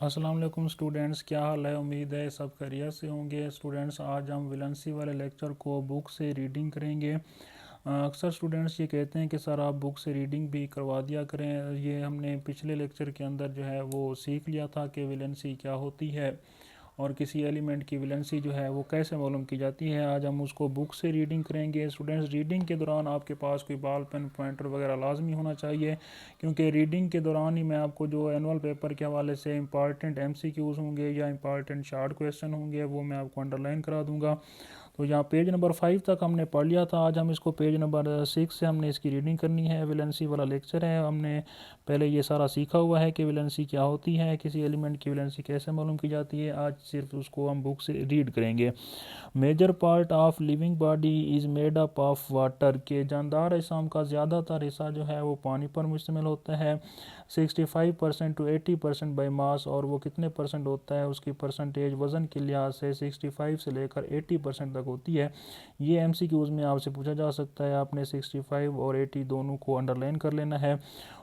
अस्सलाम वालेकुम स्टूडेंट्स, क्या हाल है। उम्मीद है सब खैरियत से होंगे। स्टूडेंट्स, आज हम वैलेंसी वाले लेक्चर को बुक से रीडिंग करेंगे। अक्सर स्टूडेंट्स ये कहते हैं कि सर आप बुक से रीडिंग भी करवा दिया करें। ये हमने पिछले लेक्चर के अंदर जो है वो सीख लिया था कि वैलेंसी क्या होती है और किसी एलिमेंट की वैलेंसी जो है वो कैसे मालूम की जाती है। आज हम उसको बुक से रीडिंग करेंगे। स्टूडेंट्स, रीडिंग के दौरान आपके पास कोई बॉल पेन पॉइंटर वगैरह लाजमी होना चाहिए, क्योंकि रीडिंग के दौरान ही मैं आपको जो एनुअल पेपर के हवाले से इंपॉर्टेंट एमसीक्यूज़ होंगे या इंपॉर्टेंट शॉर्ट क्वेश्चन होंगे वो मैं आपको अंडरलाइन करा दूंगा। तो यहाँ पेज नंबर 5 तक हमने पढ़ लिया था। आज हम इसको पेज नंबर 6 से हमने इसकी रीडिंग करनी है। वैलेंसी वाला लेक्चर है। हमने पहले ये सारा सीखा हुआ है कि वैलेंसी क्या होती है, किसी एलिमेंट की वैलेंसी कैसे मालूम की जाती है। आज सिर्फ उसको हम बुक से रीड करेंगे। Major part of living body is made up of water, के जानदार अजसाम का ज़्यादातर हिस्सा जो है वो पानी पर मुश्तमिल होता है। 65% टू 80% बाई मास, और वो कितने परसेंट होता है उसकी परसेंटेज वज़न के लिहाज से 65 से लेकर 80% तक होती है। ये एमसीक्यूज़ में आपसे पूछा जा सकता है। आपने 65 और 80 दोनों को अंडरलाइन कर लेना है।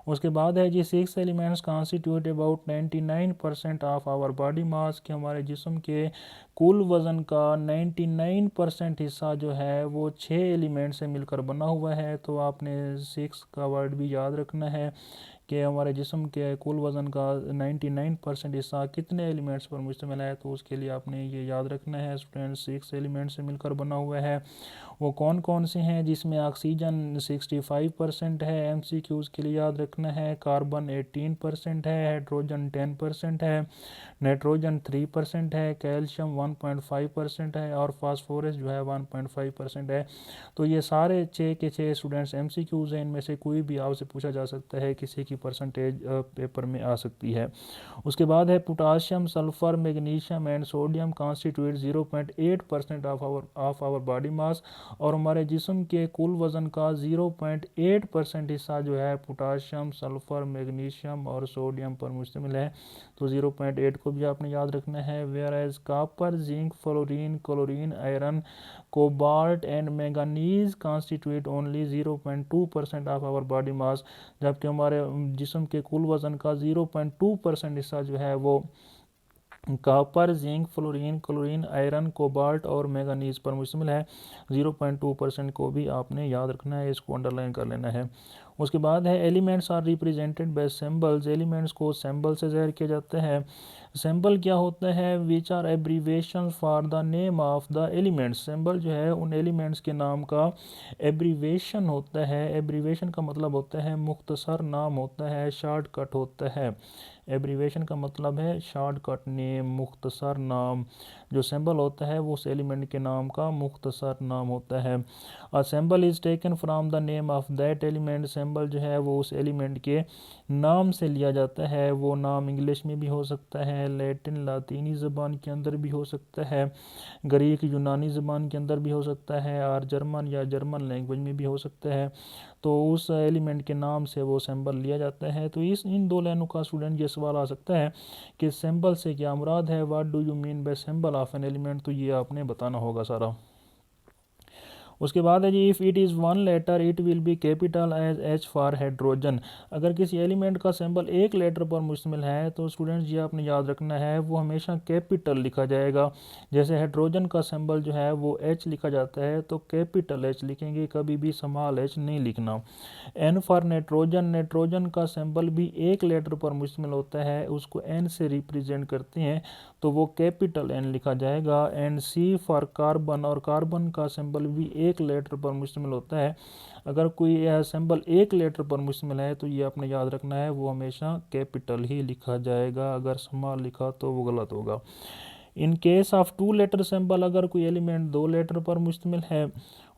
उसके बाद है जी, 6 elements constitute about 99% of our body mass, कि हमारे जिस्म के कुल वज़न का 99% हिस्सा जो है वो 6 एलिमेंट से मिलकर बना हुआ है। तो आपने 6 का वर्ड भी याद रखना है कि हमारे जिस्म के कुल वज़न का 99% हिस्सा कितने एलिमेंट्स पर मुश्तमिल है। तो उसके लिए आपने ये याद रखना है स्टूडेंट्स, 6 एलिमेंट से मिलकर बना हुआ है। वो कौन कौन से हैं, जिसमें ऑक्सीजन 65% है, एमसीक्यूज़ के लिए याद रखना है। कार्बन 18% है, हाइड्रोजन 10% है, नाइट्रोजन 3% है, कैल्शियम 1.5% है और फास्फोरस जो है 1.5% है। तो ये सारे 6 के 6 स्टूडेंट्स एमसीक्यूज़ हैं। इनमें से कोई भी आपसे पूछा जा सकता है, किसी की परसेंटेज पेपर में आ सकती है। उसके बाद है potassium, sulphur, magnesium and sodium constitute 0.8% of our body mass, और हमारे जिस्म के कुल वज़न का 0.8% हिस्सा जो है पोटाशियम, सल्फर, मैग्नीशियम और सोडियम पर मुश्तमिल है। तो 0.8 को भी आपने याद रखना है। Whereas copper, zinc, fluorine, chlorine, iron, cobalt and manganese constitute only 0.2% of our body mass, जबकि हमारे जिस्म के कुल वज़न का 0.2% हिस्सा जो है वो copper, zinc, fluorine, chlorine, iron, cobalt और मैंगनीज पर मुश्तमिल है। 0.2% को भी आपने याद रखना है, इसको अंडरलाइन कर लेना है। उसके बाद है elements are represented by symbols, elements को सिंबल से ज़ाहिर किया जाता है। सिंबल क्या होता है, which are abbreviation for the name of the elements, symbol जो है उन एलिमेंट्स के नाम का एब्रीवेशन होता है। एब्रीवेशन का मतलब होता है मुख्तसर नाम होता है, शॉर्टकट होता है। एब्रीवेशन का मतलब है शॉर्टकट नेम, मुख्तसर नाम। जो सिंबल होता है वो उस एलिमेंट के नाम का मुख्तसर नाम होता है। A symbol is taken from the name of that element, symbol जो है वो उस एलिमेंट के नाम से लिया जाता है। वो नाम इंग्लिश में भी हो सकता है, लैटिन लातीनी ज़बान के अंदर भी हो सकता है, ग्रीक यूनानी ज़बान के अंदर भी हो सकता है, और जर्मन या जर्मन लैंग्वेज में भी हो सकता है। तो उस एलिमेंट के नाम से वो सिंबल लिया जाता है। तो इन दो लाइनों का स्टूडेंट ये सवाल आ सकता है कि सिंबल से क्या मुराद है, what do you mean by symbol of an element. तो ये आपने बताना होगा सारा। उसके बाद है जी, if it is one letter it will be capital as H for hydrogen, अगर किसी एलिमेंट का सिंबल एक लेटर पर मुश्तमिल है तो स्टूडेंट्स ये आपने याद रखना है वो हमेशा कैपिटल लिखा जाएगा। जैसे हाइड्रोजन का सिंबल जो है वो एच लिखा जाता है तो कैपिटल एच लिखेंगे, कभी भी स्मॉल एच नहीं लिखना। एन फॉर नाइट्रोजन, नाइट्रोजन का सिंबल भी एक लेटर पर मुश्तमिल होता है, उसको एन से रिप्रेजेंट करते हैं तो वो कैपिटल एन लिखा जाएगा। एंड सी फॉर कार्बन, और कार्बन का सिंबल भी एक लेटर पर मुश्तमिल होता है। अगर कोई यह सिंबल एक लेटर पर मुश्तमिल है तो ये आपने याद रखना है वो हमेशा कैपिटल ही लिखा जाएगा, अगर स्मॉल लिखा तो वो गलत होगा। In case of two letter symbol, अगर कोई एलिमेंट दो लेटर पर मुश्तमिल है,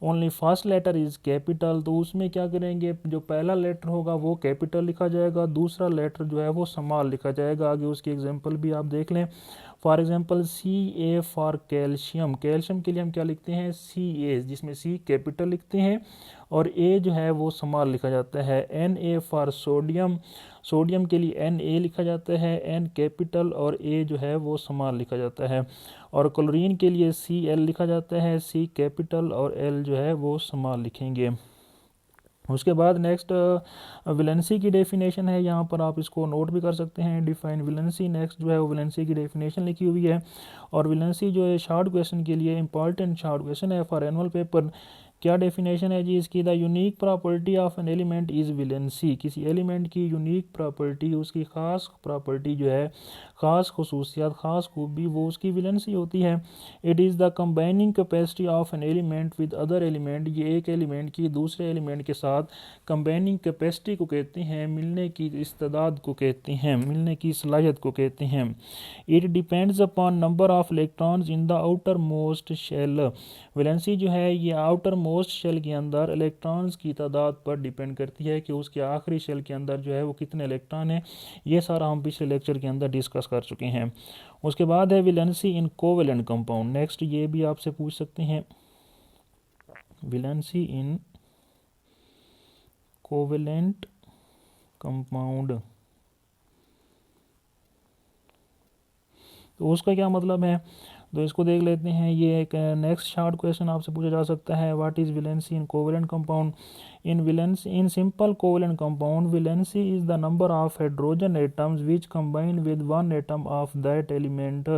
only first letter is capital, तो उसमें क्या करेंगे, जो पहला लेटर होगा वो कैपिटल लिखा जाएगा, दूसरा लेटर जो है वो स्मॉल लिखा जाएगा। आगे उसकी एग्जांपल भी आप देख लें। For example C A for calcium, calcium के लिए हम क्या लिखते हैं, सी ए, जिसमें सी कैपिटल लिखते हैं और ए जो है वो स्मॉल लिखा जाता है। N A for sodium, sodium के लिए एन ए लिखा जाता है, एन कैपिटल और ए जो है वो स्मॉल लिखा जाता है। और क्लोरीन के लिए सी एल लिखा जाता है, सी कैपिटल और एल जो है वो स्मॉल लिखेंगे। उसके बाद नेक्स्ट वैलेंसी की डेफिनेशन है, यहाँ पर आप इसको नोट भी कर सकते हैं, डिफाइन वैलेंसी। नेक्स्ट जो है वो वैलेंसी की डेफिनेशन लिखी हुई है। और वैलेंसी जो है शॉर्ट क्वेश्चन के लिए इंपॉर्टेंट शॉर्ट क्वेश्चन है फॉर एनुअल पेपर। क्या डेफिनेशन है जी इसकी? The unique property of an element is valency. किसी एलिमेंट की यूनिक प्रॉपर्टी, उसकी ख़ास प्रॉपर्टी जो है, ख़ास खसूसियात, ख़ास खूबी, वो उसकी वैलेंसी होती है। It is the combining capacity of an element with other element. ये एक एलिमेंट की दूसरे एलिमेंट के साथ कंबाइनिंग कैपेसिटी को कहते हैं, मिलने की इस्तेदाद को कहते हैं, मिलने की सलाहियत को कहते हैं। It depends upon number of electrons in the outermost shell. Valency जो है ये आउटर मोस्ट शेल के अंदर इलेक्ट्रॉन्स की तादाद पर डिपेंड करती है कि उसके आखिरी शेल के अंदर जो है वो कितने इलेक्ट्रॉन हैं। ये सारा हम पिछले लेक्चर के अंदर डिस्कस कर चुके हैं। उसके बाद है वैलेंसी इन कोवेलेंट कंपाउंड। नेक्स्ट ये भी आपसे पूछ सकते हैं, वैलेंसी इन कोवेलेंट कंपाउंड, तो उसका क्या मतलब है? तो इसको देख लेते हैं। ये एक नेक्स्ट शॉर्ट क्वेश्चन आपसे पूछा जा सकता है, what is valency in covalent compound? In simple covalent compound valency is the number of hydrogen atoms which combine with one atom of that element.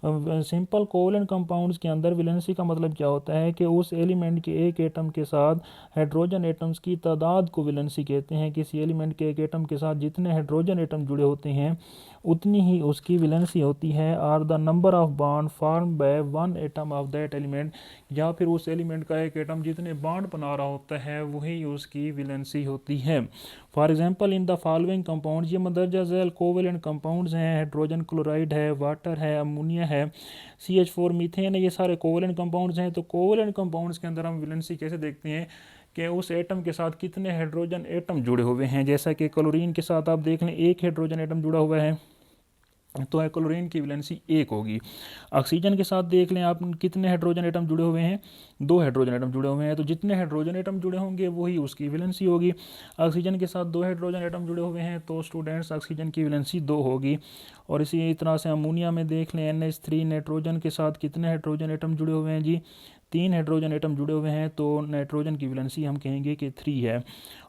Simple covalent compounds के अंदर valency का मतलब क्या होता है कि उस एलिमेंट के एक एटम के साथ हाइड्रोजन एटम्स की तादाद को वैलेंसी कहते हैं। किसी एलिमेंट के एक एटम के साथ जितने हाइड्रोजन एटम जुड़े होते हैं उतनी ही उसकी वैलेंसी होती है। Are the number of bond form by one atom of that element, या फिर उस एलिमेंट का एक एटम जितने बॉन्ड बना रहा होता है वही उसकी वैलेंसी होती है। For example in the following compound, ये मंदरजा झैल कोवेलेंट कंपाउंड्स हैं। हाइड्रोजन क्लोराइड है, वाटर है, अमोनिया है, CH4 मीथेन है, ये सारे कोवेलेंट कंपाउंड्स हैं। तो कोवेलेंट कंपाउंड्स के अंदर हम वैलेंसी कैसे देखते हैं कि उस एटम के साथ कितने हाइड्रोजन एटम जुड़े हुए हैं। जैसा कि क्लोरीन के साथ आप देख लें, एक हाइड्रोजन एटम जुड़ा हुआ है तो क्लोरीन की वैलेंसी 1 होगी। ऑक्सीजन के साथ देख लें आप, कितने हाइड्रोजन एटम जुड़े हुए हैं? 2 हाइड्रोजन एटम जुड़े हुए हैं, तो जितने हाइड्रोजन एटम जुड़े होंगे वही उसकी वैलेंसी होगी। ऑक्सीजन के साथ 2 हाइड्रोजन एटम जुड़े हुए हैं तो स्टूडेंट्स ऑक्सीजन की वैलेंसी 2 होगी। और इसी तरह से अमोनिया में देख लें, NH3 नाइट्रोजन के साथ कितने हाइड्रोजन एटम जुड़े हुए हैं जी? 3 हाइड्रोजन एटम जुड़े हुए हैं, तो नाइट्रोजन की वैलेंसी हम कहेंगे कि 3 है।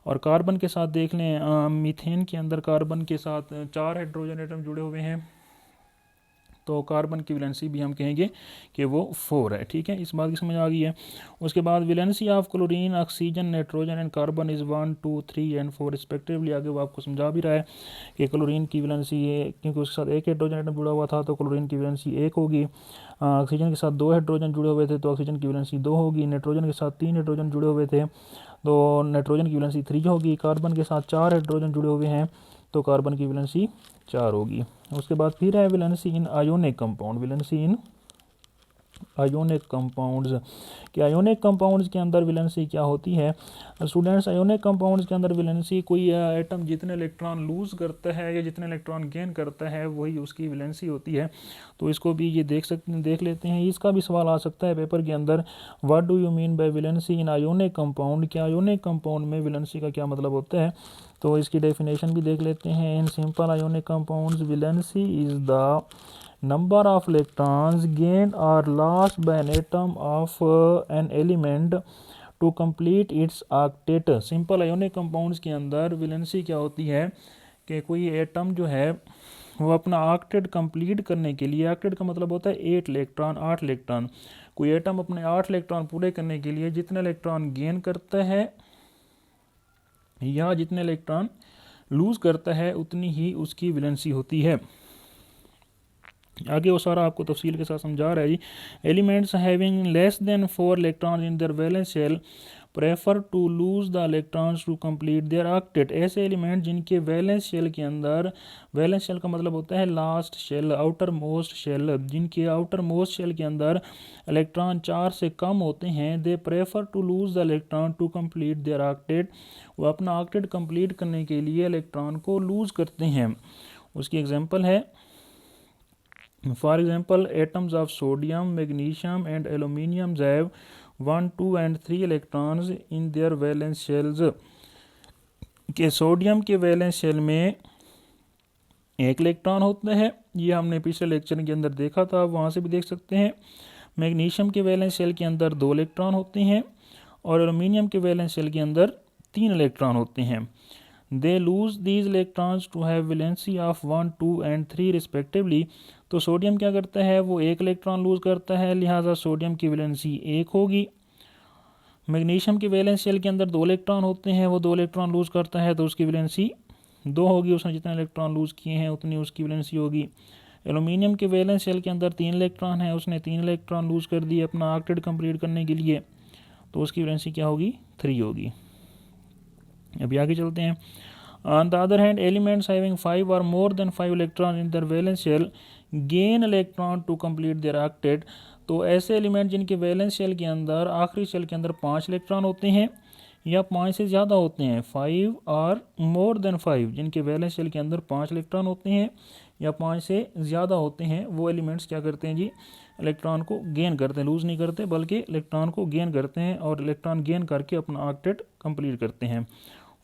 और कार्बन के साथ देख लें, मीथेन के अंदर कार्बन के साथ 4 हाइड्रोजन एटम जुड़े हुए हैं, तो कार्बन की वैलेंसी भी हम कहेंगे कि वो 4 है। ठीक है, इस बात की समझ आ गई है। उसके बाद valency of chlorine, oxygen, nitrogen and carbon is 1, 2, 3 and 4 respectively. आगे वो आपको समझा भी रहा है कि क्लोरीन की वैलेंसी है, क्योंकि उसके साथ एक हाइड्रोजन एटम जुड़ा हुआ था तो क्लोरीन की वैलेंसी 1 होगी। ऑक्सीजन के साथ 2 हाइड्रोजन जुड़े हुए थे तो ऑक्सीजन की वैलेंसी 2 होगी। नाइट्रोजन के साथ 3 हाइड्रोजन जुड़े हुए थे तो नाइट्रोजन की वैलेंसी 3 होगी। कार्बन के साथ 4 हाइड्रोजन जुड़े हुए हैं तो कार्बन की वैलेंसी 4 होगी। उसके बाद फिर है वैलेंसी इन आयोनिक कंपाउंड। वैलेंसी इन आयोनिक कंपाउंड्स, कि आयोनिक कंपाउंड्स के अंदर वैलेंसी क्या होती है? स्टूडेंट्स, आयोनिक कंपाउंड्स के अंदर वैलेंसी, कोई एटम जितने इलेक्ट्रॉन लूज़ करता है या जितने इलेक्ट्रॉन गेन करता है वही उसकी वैलेंसी होती है। तो इसको भी ये देख लेते हैं। इसका भी सवाल आ सकता है पेपर के अंदर, what do you mean bye valency in ionic compound? क्या आयोनिक कंपाउंड में वैलेंसी का क्या मतलब होता है? तो इसकी डेफिनेशन भी देख लेते हैं। In simple ionic compounds valency is the number of electrons gained or lost by an atom of an element to complete its octet। Simple ionic compounds के अंदर वैलेंसी क्या होती है कि कोई एटम जो है वो अपना ऑक्टेट कंप्लीट करने के लिए, ऑक्टेट का मतलब होता है 8 इलेक्ट्रॉन, 8 इलेक्ट्रॉन, कोई एटम अपने 8 इलेक्ट्रॉन पूरे करने के लिए जितने इलेक्ट्रॉन गेन करता है या जितने इलेक्ट्रॉन लूज़ करता है उतनी ही उसकी वैलेंसी होती है। आगे वो सारा आपको तफसील के साथ समझा रहा है जी। Elements having less than 4 electron in their valence shell prefer to lose the electrons to complete their octet. ऐसे एलिमेंट जिनके वैलेंस शेल के अंदर, वैलेंस शेल का मतलब होता है last shell, outermost shell, जिनके आउटर मोस्ट शेल के अंदर इलेक्ट्रॉन 4 से कम होते हैं, they prefer to lose the electron to complete their octet. वो अपना ऑक्टेट कंप्लीट करने के लिए इलेक्ट्रॉन को लूज करते हैं। उसकी एग्जांपल है, for example atoms of sodium, magnesium and aluminium have 1, 2 and 3 electrons in their valence shells। के सोडियम के वैलेंस शेल में 1 इलेक्ट्रॉन होता है, ये हमने पिछले लेक्चर के अंदर देखा था, वहाँ से भी देख सकते हैं। मैग्नीशियम के वैलेंस शेल के अंदर 2 इलेक्ट्रॉन होते हैं और एल्यूमिनियम के वैलेंस शेल के अंदर 3 इलेक्ट्रॉन होते हैं। They lose these electrons to have valency of 1, 2 and 3 respectively. तो सोडियम क्या करता है, वो 1 इलेक्ट्रॉन लूज करता है, लिहाजा सोडियम की वैलेंसी 1 होगी। मैग्नीशियम के वैलेंस शेल के अंदर 2 इलेक्ट्रॉन होते हैं, वो 2 इलेक्ट्रॉन लूज करता है तो उसकी वैलेंसी 2 होगी, उसने जितने इलेक्ट्रॉन लूज किए हैं उतनी उसकी वैलेंसी होगी। एल्यूमिनियम के वैलेंस शेल के अंदर 3 इलेक्ट्रॉन है, उसने 3 इलेक्ट्रॉन लूज कर दिए अपना ऑक्टेट कंप्लीट करने के लिए, तो उसकी वैलेंसी क्या होगी, 3 होगी। अभी आगे चलते हैं। On the other hand elements having 5 और more than 5 electron in their valence shell gain electron to complete their octet. तो ऐसे एलिमेंट जिनके वैलेंस शेल के अंदर आखिरी शेल के अंदर 5 इलेक्ट्रॉन होते हैं या 5 से ज़्यादा होते हैं, 5 और मोर देन 5, जिनके वैलेंस शेल के अंदर 5 इलेक्ट्रॉन होते हैं या 5 से ज़्यादा होते हैं, वो एलिमेंट्स क्या करते हैं जी, इलेक्ट्रॉन को गेन करते हैं, लूज़ नहीं करते बल्कि इलेक्ट्रॉन को गेन करते हैं और इलेक्ट्रॉन गेन करके अपना ऑक्टेट कंप्लीट करते हैं।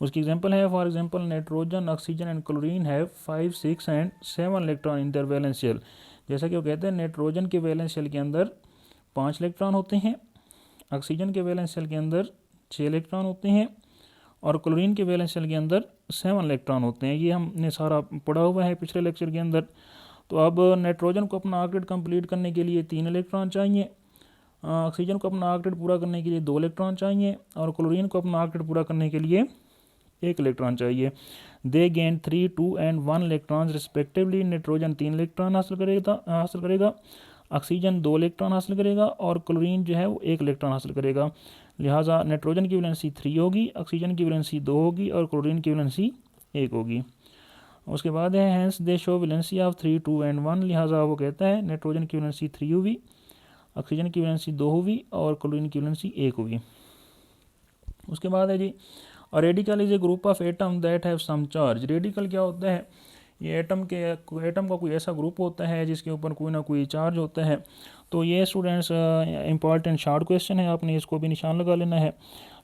उसकी एग्जांपल है, for example nitrogen, oxygen and chlorine have 5, 6 and 7 electron in their valence shell. जैसा कि वो कहते हैं नाइट्रोजन के वैलेंस शेल के अंदर 5 इलेक्ट्रॉन होते हैं, ऑक्सीजन के वैलेंस शेल के अंदर 6 इलेक्ट्रॉन होते हैं और क्लोरीन के वैलेंस शेल के अंदर 7 इलेक्ट्रॉन होते हैं। ये हमने सारा पढ़ा हुआ है पिछले लेक्चर के अंदर। तो अब नाइट्रोजन को अपना ऑक्टेट कंप्लीट करने के लिए 3 इलेक्ट्रॉन चाहिए, ऑक्सीजन को अपना ऑक्टेट पूरा करने के लिए 2 इलेक्ट्रॉन चाहिए और क्लोरीन को अपना ऑक्टेट पूरा करने के लिए 1 इलेक्ट्रॉन चाहिए। दे gain 3, 2 and 1 electrons respectively. Nitrogen 3 electron हासिल करेगा, ऑक्सीजन 2 इलेक्ट्रॉन हासिल करेगा और क्लोरीन जो है वो 1 इलेक्ट्रॉन हासिल करेगा। लिहाजा नाइट्रोजन की वैलेंसी 3 होगी, ऑक्सीजन की वैलेंसी 2 होगी और क्लोरीन की वैलेंसी 1 होगी। उसके बाद है hence they show valency of 3, 2 and 1। लिहाजा वो कहता है नाइट्रोजन की वैलेंसी 3 हुई, ऑक्सीजन की वैलेंसी 2 हुई और क्लोरीन की वैलेंसी 1 हुई। उसके बाद है जी, और radical is a group of atom that have some charge. Radical क्या होता है, ये एटम का कोई ऐसा ग्रुप होता है जिसके ऊपर कोई ना कोई चार्ज होता है। तो ये स्टूडेंट्स इंपॉर्टेंट शॉर्ट क्वेश्चन है, आपने इसको भी निशान लगा लेना है।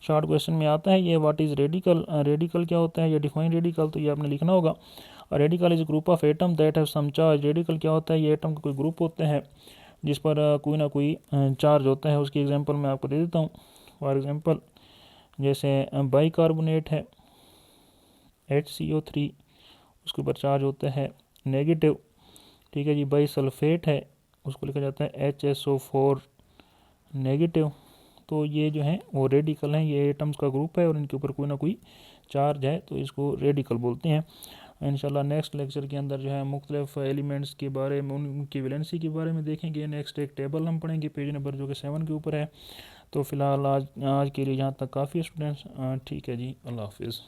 शॉर्ट क्वेश्चन में आता है ये व्हाट इज़ रेडिकल, रेडिकल क्या होता है, या डिफाइन रेडिकल, तो ये आपने लिखना होगा। और radical is group of atom that have some charge. Radical क्या होता है, ये एटम का कोई ग्रुप होता है जिस पर कोई ना कोई चार्ज होता है। उसकी एग्जांपल मैं आपको दे देता हूँ। फॉर एग्जांपल जैसे बाइकार्बोनेट है HCO3, उसके ऊपर चार्ज होता है नेगेटिव, ठीक है जी। बाई सल्फेट है, उसको लिखा जाता है HSO4 नेगेटिव। तो ये जो है वो रेडिकल हैं, ये एटम्स का ग्रुप है और इनके ऊपर कोई ना कोई चार्ज है, तो इसको रेडिकल बोलते हैं। इंशाल्लाह नेक्स्ट लेक्चर के अंदर जो है मुख्तलिफ एलिमेंट्स के बारे में, उनकी वैलेंसी के बारे में देखेंगे। नेक्स्ट एक टेबल हम पढ़ेंगे पेज नंबर जो कि 7 के ऊपर है। तो फ़िलहाल आज के लिए यहाँ तक काफ़ी स्टूडेंट्स, ठीक है जी, अल्लाह हाफिज़।